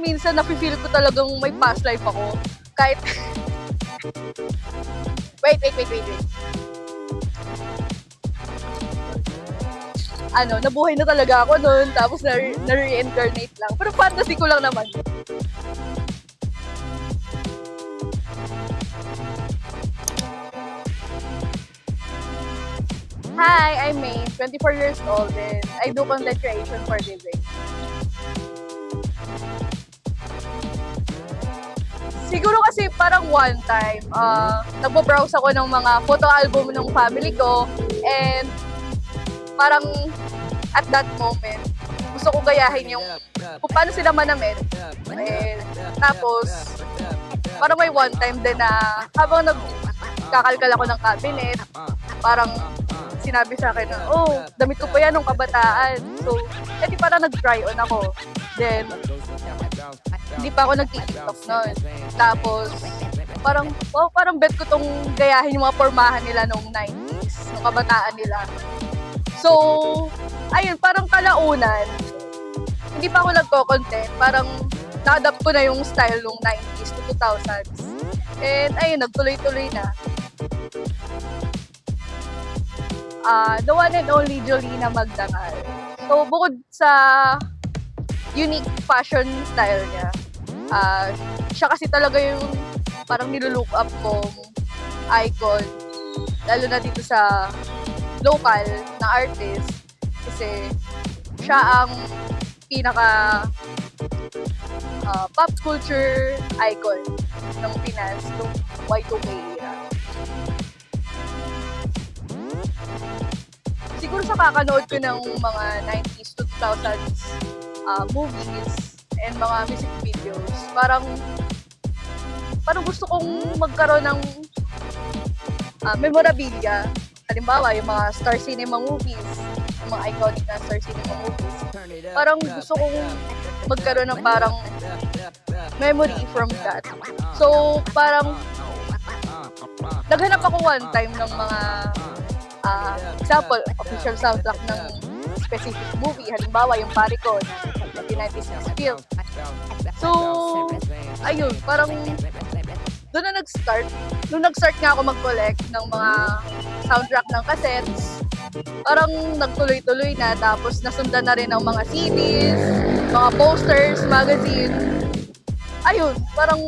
Minsan nafe-feel ko talagang may past life ako. Kahit wait. Nabuhay na talaga ako noon, tapos na-reincarnate lang. Pero fantasy ko lang naman. Hi, I'm May, 24 years old, and I do content creation for living. Siguro kasi parang one time, nagbo-browse ako ng mga photo album ng family ko, and parang at that moment, gusto ko gayahin yung kung paano sila manamit. Tapos, parang may one time din na habang nagkakalkal ako ng cabinet, parang sinabi sa akin na, oh, damit ko pa yan nung kabataan. So, edi parang nag-try on ako. Then, hindi pa ako nag-tiktok noon. Tapos, parang bet ko tong gayahin yung mga pormahan nila nung 90s, nung kabataan nila. So, ayun, parang kalaunan, hindi pa ako nagko-content. Parang na-adapt ko na yung style nung 90s to 2000s. And ayun, nagtuloy-tuloy na. The one and only Jolina Magdangal. So, bukod sa unique fashion style niya, siya kasi talaga yung parang nilulook up kong icon, lalo na dito sa local na artist, kasi siya ang pinaka pop culture icon ng Pinas nung Y2K era. Siguro sa kakanood ko ng mga 90s to 2000s movies and mga music videos, parang gusto kong magkaroon ng memorabilia. Halimbawa, yung mga Star Cinema movies, yung mga iconic na Star Cinema movies. Parang gusto kong magkaroon ng parang memory from that. So, parang naghanap ako one time ng mga example, official soundtrack ng specific movie. Halimbawa, yung pari ko na 1996 film. So, ayun, parang doon na nag-start. Nung nag-start nga ako mag-collect ng mga soundtrack ng cassettes, parang nagtuloy-tuloy na. Tapos nasundan na rin ng mga CDs, mga posters, magazine. Ayun, parang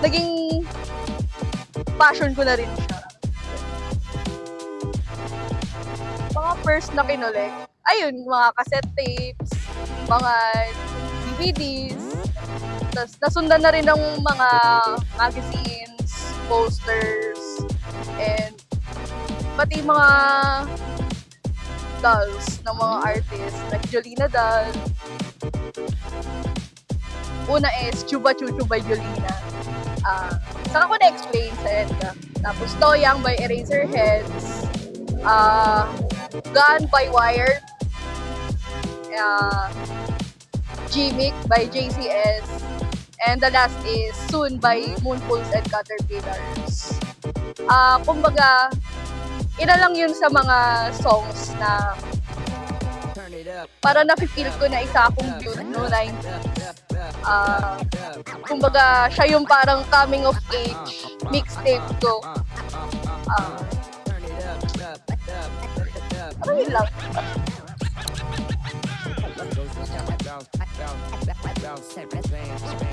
naging passion ko na rin siya. Mga first na kinolek, ayun, mga cassette tapes, mga DVDs, tapos nasundan na rin ng mga magazines, posters, and pati mga dolls ng mga artists, like Jolina doll. Una is Chuba Chuchu by Jolina. Saka ko na-explain sa Edna. Tapos Toyang by Eraserheads. Gun by Wired. Gimmick by JCS. And the last is Soon by Moonfools and Caterpillars. Kumbaga, ina lang yun sa mga songs na para nafe-feel ko na isa akong youth no 90s. Kumbaga, siya yung parang coming of age mixtape ko. Yun lang. Bounce, bounce, bounce, bounce, bounce, bounce, bounce, bounce, bounce, bounce, bounce, bounce,